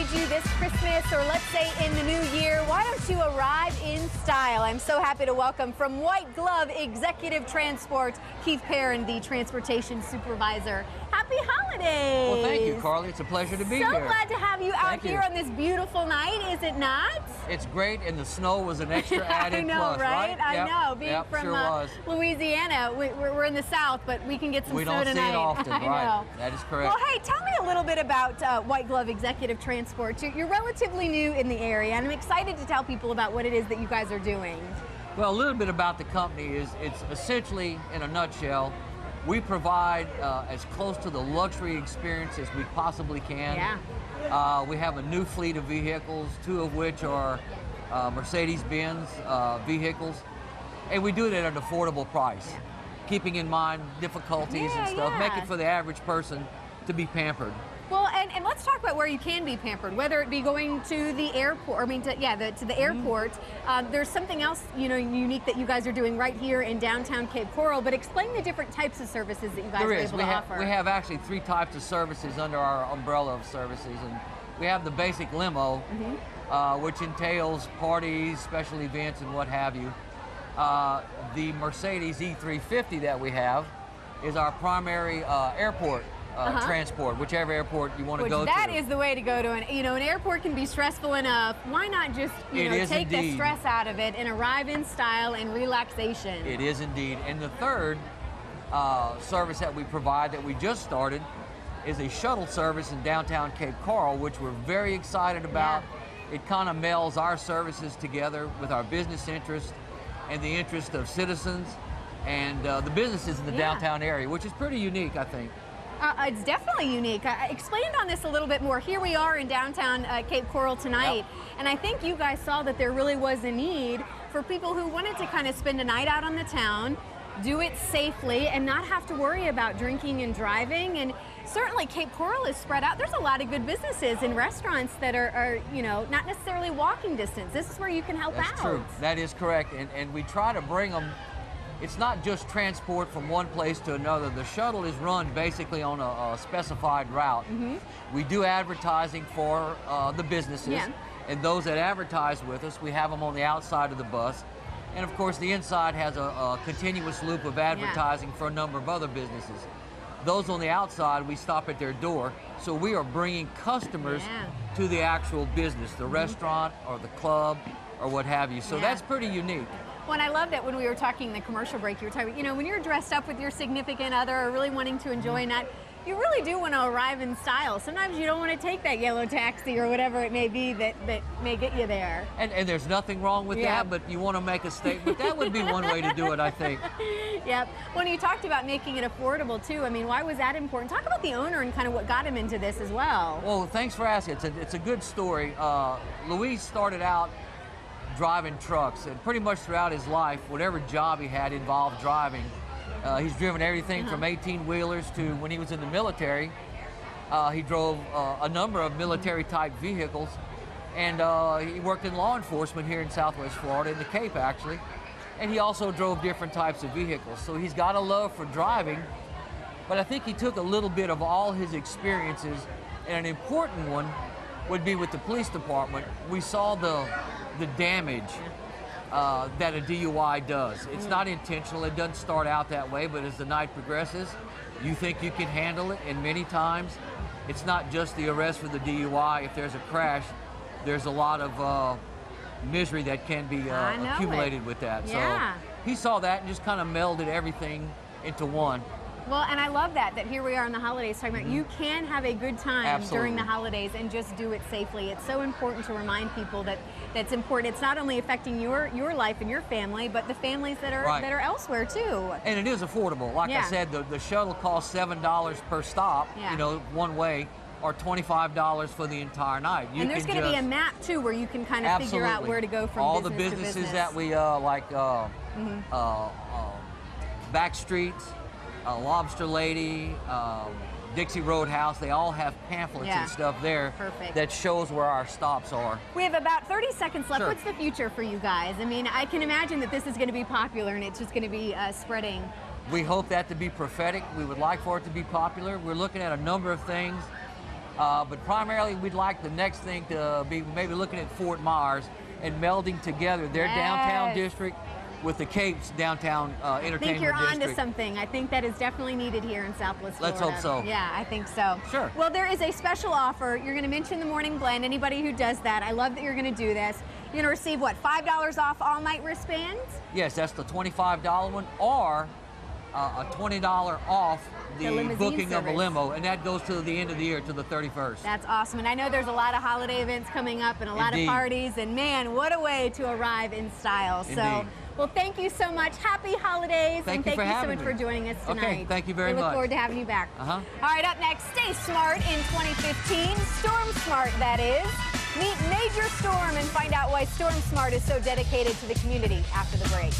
need you this Christmas, or let's say in the new year, why don't you arrive in style? I'm so happy to welcome from White Glove Executive Transport, Keith Perrin, the Transportation Supervisor. Happy holidays! Well, thank you, Carly. It's a pleasure to be here. So glad to have you out here on this beautiful night, is it not? It's great, and the snow was an extra added I know, plus, right? I Yep. know. Being Yep, from sure Louisiana, we're in the South, but we can get some we snow don't tonight. see it often, I right? know. That is correct. Well, hey, tell me a little bit about White Glove Executive Transport. You're relatively new in the area, and I'm excited to tell people about what it is that you guys are doing. Well, a little bit about the company is it's essentially, in a nutshell, we provide as close to the luxury experience as we possibly can. Yeah. We have a new fleet of vehicles, two of which are Mercedes-Benz vehicles, and we do it at an affordable price, keeping in mind difficulties and stuff, make it for the average person to be pampered. Well, and let's talk about where you can be pampered, whether it be going to the airport, to the airport. There's something else, unique that you guys are doing right here in downtown Cape Coral, but explain the different types of services that you guys are able to offer. We have actually three types of services under our umbrella of services, and we have the basic limo, which entails parties, special events, and what have you. The Mercedes E350 that we have is our primary airport transport, whichever airport you want to go to. That is the way to go to an airport can be stressful enough. Why not just take the stress out of it and arrive in style and relaxation? It is indeed. And the third service that we provide that we just started is a shuttle service in downtown Cape Coral, which we're very excited about. Yeah. It kind of melds our services together with our business interest and the interest of citizens and the businesses in the downtown area, which is pretty unique, I think. It's definitely unique. Expand on this a little bit more. Here we are in downtown Cape Coral tonight, and I think you guys saw that there really was a need for people who wanted to kind of spend a night out on the town, do it safely, and not have to worry about drinking and driving. And certainly Cape Coral is spread out. There's a lot of good businesses and restaurants that are not necessarily walking distance. This is where you can help out. That's true. That is correct. And we try to bring them. It's not just transport from one place to another. The shuttle is run basically on a specified route. We do advertising for the businesses, and those that advertise with us, we have them on the outside of the bus. And of course, the inside has a continuous loop of advertising for a number of other businesses. Those on the outside, we stop at their door. So we are bringing customers to the actual business, the restaurant or the club or what have you. So that's pretty unique. Well, and I love that when we were talking in the commercial break, you were talking, when you're dressed up with your significant other or really wanting to enjoy a night, you really do want to arrive in style. Sometimes you don't want to take that yellow taxi or whatever it may be that may get you there. And there's nothing wrong with that, but you want to make a statement. That would be one way to do it, I think. Yep. When you talked about making it affordable, too, I mean, why was that important? Talk about the owner and kind of what got him into this as well. Well, thanks for asking. It's a good story. Luis started out driving trucks, and pretty much throughout his life, whatever job he had involved driving. He's driven everything from 18-wheelers to, when he was in the military, he drove a number of military-type vehicles, and he worked in law enforcement here in Southwest Florida, in the Cape actually, and he also drove different types of vehicles. So he's got a love for driving, but I think he took a little bit of all his experiences, and an important one would be with the police department. We saw the damage that a DUI does. It's not intentional. It doesn't start out that way, but as the night progresses, you think you can handle it, and many times it's not just the arrest for the DUI. If there's a crash, there's a lot of misery that can be accumulated with that. So he saw that and just kind of melded everything into one. Well, and I love that here we are in the holidays talking about you can have a good time during the holidays and just do it safely. It's so important to remind people that that's important. It's not only affecting your life and your family, but the families that are elsewhere too. And it is affordable. Like I said, the shuttle costs $7 per stop, one way, or $25 for the entire night. And there's going to be a map too where you can kind of figure out where to go from all business the businesses to business. that we back streets, Lobster Lady, Dixie Roadhouse, they all have pamphlets and stuff there that shows where our stops are. We have about 30 seconds left. What's the future for you guys? I mean, I can imagine that this is going to be popular and it's just going to be spreading. We hope that to be prophetic. We would like for it to be popular. We're looking at a number of things. But primarily, we'd like the next thing to be maybe looking at Fort Myers and melding together their downtown district with the Cape's downtown entertainment district. I think you're onto something. I think that is definitely needed here in Southwest Florida. Let's hope so. Yeah, I think so. Sure. Well, there is a special offer. You're going to mention the morning blend. Anybody who does that, I love that you're going to do this. You're going to receive, what, $5 off all night wristbands? Yes, that's the $25 one, or a $20 off the booking service of a limo, and that goes to the end of the year, to the 31st. That's awesome. And I know there's a lot of holiday events coming up and a lot of parties, and man, what a way to arrive in style. So, well, thank you so much. Happy holidays. Thank you so much for joining us tonight. Okay, thank you very much. We look forward to having you back. Uh-huh. All right, up next, Stay Smart in 2015. Storm Smart, that is. Meet Major Storm and find out why Storm Smart is so dedicated to the community after the break.